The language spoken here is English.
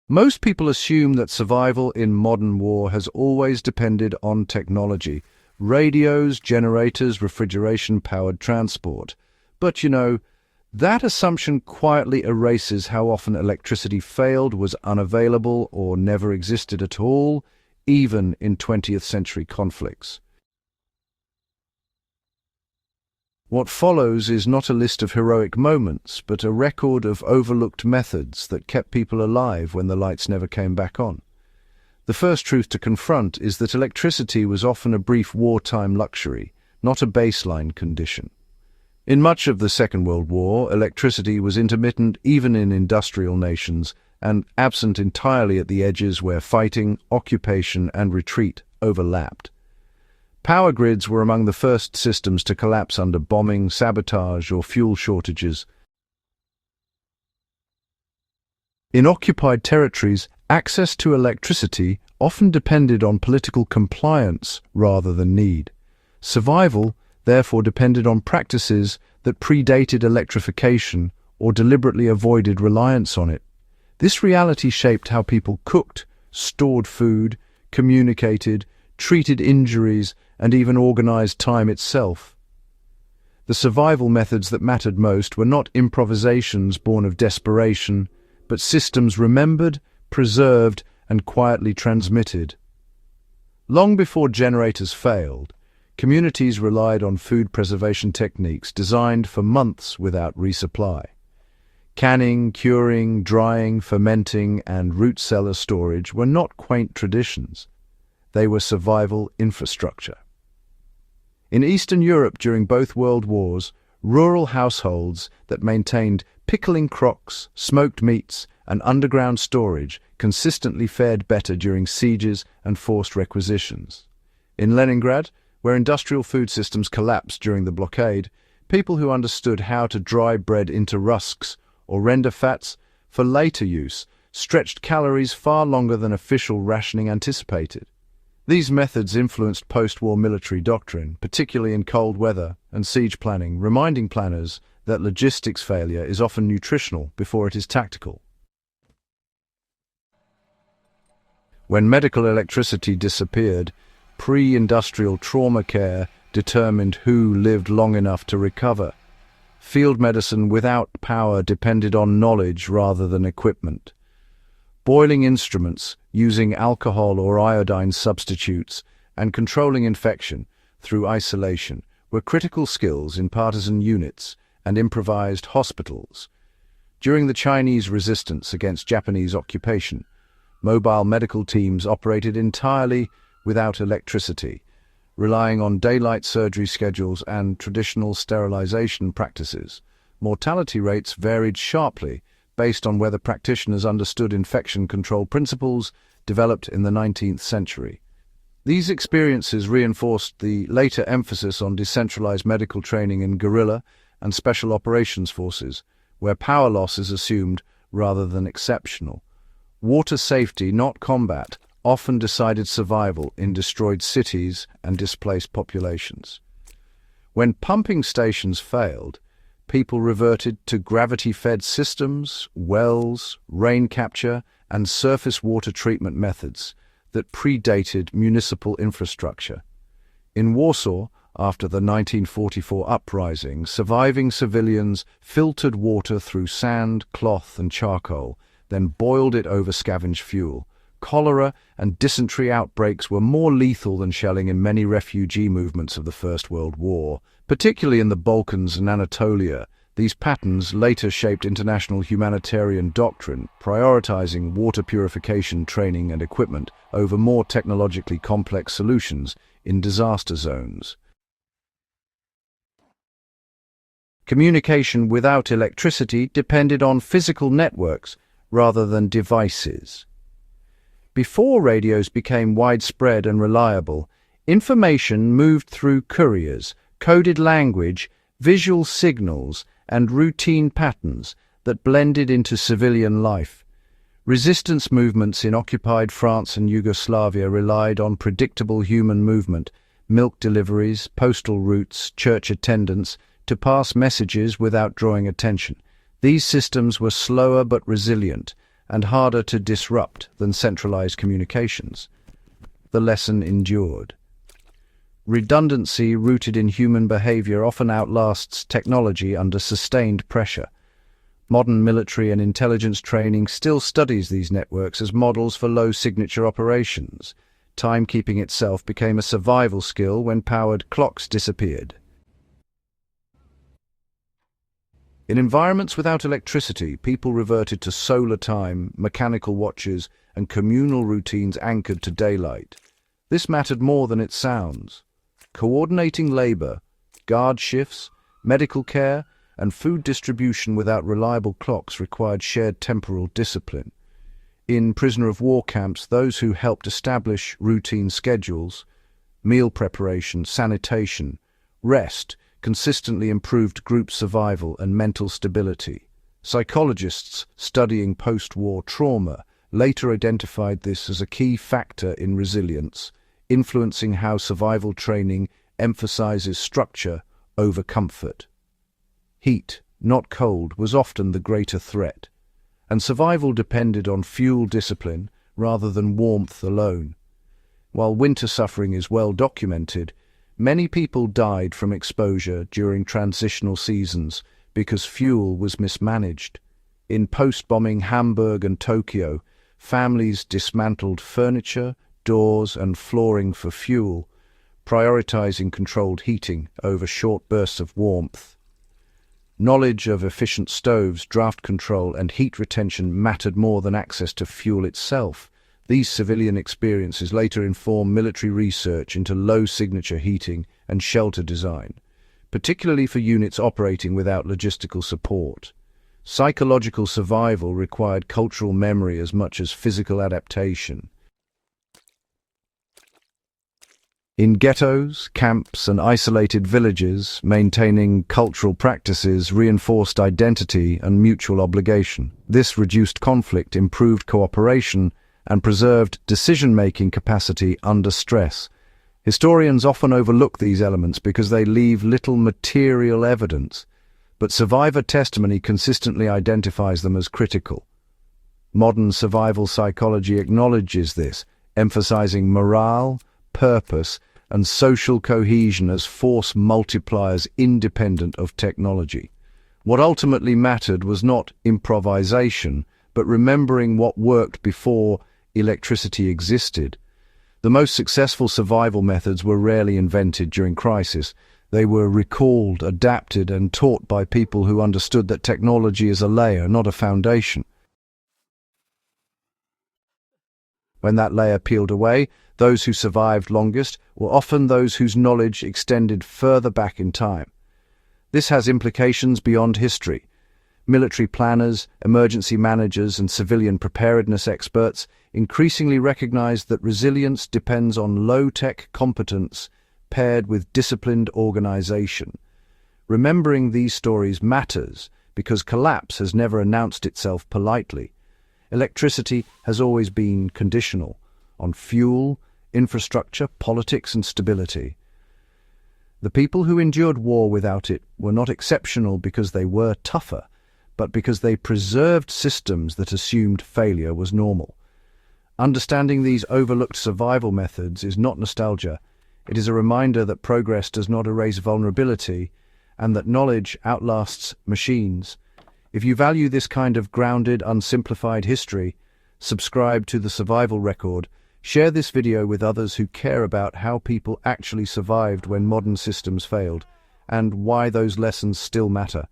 Most people assume that survival in modern war has always depended on technology: radios, generators, refrigeration, powered transport. But that assumption quietly erases how often electricity failed, was unavailable, or never existed at all, even in 20th century conflicts. What follows is not a list of heroic moments, but a record of overlooked methods that kept people alive when the lights never came back on. The first truth to confront is that electricity was often a brief wartime luxury, not a baseline condition. In much of the Second World War, electricity was intermittent even in industrial nations and absent entirely at the edges where fighting, occupation, and retreat overlapped. Power grids were among the first systems to collapse under bombing, sabotage, or fuel shortages. In occupied territories, access to electricity often depended on political compliance rather than need. Survival, therefore, depended on practices that predated electrification or deliberately avoided reliance on it. This reality shaped how people cooked, stored food, communicated, treated injuries, and even organized time itself. The survival methods that mattered most were not improvisations born of desperation, but systems remembered, preserved, and quietly transmitted. Long before generators failed, communities relied on food preservation techniques designed for months without resupply. Canning, curing, drying, fermenting, and root cellar storage were not quaint traditions. They were survival infrastructure. In Eastern Europe during both World Wars, rural households that maintained pickling crocks, smoked meats, and underground storage consistently fared better during sieges and forced requisitions. In Leningrad, where industrial food systems collapsed during the blockade, people who understood how to dry bread into rusks or render fats for later use stretched calories far longer than official rationing anticipated. These methods influenced post-war military doctrine, particularly in cold weather and siege planning, reminding planners that logistics failure is often nutritional before it is tactical. When medical electricity disappeared, pre-industrial trauma care determined who lived long enough to recover. Field medicine without power depended on knowledge rather than equipment. Boiling instruments, using alcohol or iodine substitutes, and controlling infection through isolation were critical skills in partisan units and improvised hospitals. During the Chinese resistance against Japanese occupation, mobile medical teams operated entirely without electricity, relying on daylight surgery schedules and traditional sterilization practices. Mortality rates varied sharply based on whether practitioners understood infection control principles developed in the 19th century. These experiences reinforced the later emphasis on decentralized medical training in guerrilla and special operations forces, where power loss is assumed rather than exceptional. Water safety, not combat, often decided survival in destroyed cities and displaced populations. When pumping stations failed, people reverted to gravity-fed systems, wells, rain capture, and surface water treatment methods that predated municipal infrastructure. In Warsaw, after the 1944 uprising, surviving civilians filtered water through sand, cloth, and charcoal, then boiled it over scavenged fuel. Cholera and dysentery outbreaks were more lethal than shelling in many refugee movements of the First World War, particularly in the Balkans and Anatolia. These patterns later shaped international humanitarian doctrine, prioritizing water purification training and equipment over more technologically complex solutions in disaster zones. Communication without electricity depended on physical networks rather than devices. Before radios became widespread and reliable, information moved through couriers, coded language, visual signals, and routine patterns that blended into civilian life. Resistance movements in occupied France and Yugoslavia relied on predictable human movement, milk deliveries, postal routes, church attendance, to pass messages without drawing attention. These systems were slower but resilient, and harder to disrupt than centralized communications. The lesson endured. Redundancy rooted in human behavior often outlasts technology under sustained pressure. Modern military and intelligence training still studies these networks as models for low-signature operations. Timekeeping itself became a survival skill when powered clocks disappeared. In environments without electricity, people reverted to solar time, mechanical watches, and communal routines anchored to daylight. This mattered more than it sounds. Coordinating labor, guard shifts, medical care, and food distribution without reliable clocks required shared temporal discipline. In prisoner of war camps, those who helped establish routine schedules, meal preparation, sanitation, rest, consistently improved group survival and mental stability. Psychologists studying post-war trauma later identified this as a key factor in resilience, influencing how survival training emphasizes structure over comfort. Heat, not cold, was often the greater threat, and survival depended on fuel discipline rather than warmth alone. While winter suffering is well documented, many people died from exposure during transitional seasons because fuel was mismanaged. In post-bombing Hamburg and Tokyo, families dismantled furniture, doors, and flooring for fuel, prioritizing controlled heating over short bursts of warmth. Knowledge of efficient stoves, draft control, and heat retention mattered more than access to fuel itself. These civilian experiences later informed military research into low-signature heating and shelter design, particularly for units operating without logistical support. Psychological survival required cultural memory as much as physical adaptation. In ghettos, camps, and isolated villages, maintaining cultural practices reinforced identity and mutual obligation. This reduced conflict, improved cooperation, and preserved decision-making capacity under stress. Historians often overlook these elements because they leave little material evidence, but survivor testimony consistently identifies them as critical. Modern survival psychology acknowledges this, emphasizing morale, purpose, and social cohesion as force multipliers independent of technology. What ultimately mattered was not improvisation, but remembering what worked before electricity existed. The most successful survival methods were rarely invented during crisis. They were recalled, adapted, and taught by people who understood that technology is a layer, not a foundation. When that layer peeled away, those who survived longest were often those whose knowledge extended further back in time. This has implications beyond history. Military planners, emergency managers, and civilian preparedness experts increasingly recognize that resilience depends on low-tech competence paired with disciplined organization. Remembering these stories matters because collapse has never announced itself politely. Electricity has always been conditional on fuel, infrastructure, politics, and stability. The people who endured war without it were not exceptional because they were tougher, but because they preserved systems that assumed failure was normal. Understanding these overlooked survival methods is not nostalgia. It is a reminder that progress does not erase vulnerability and that knowledge outlasts machines. If you value this kind of grounded, unsimplified history, subscribe to The Survival Record. Share this video with others who care about how people actually survived when modern systems failed, and why those lessons still matter.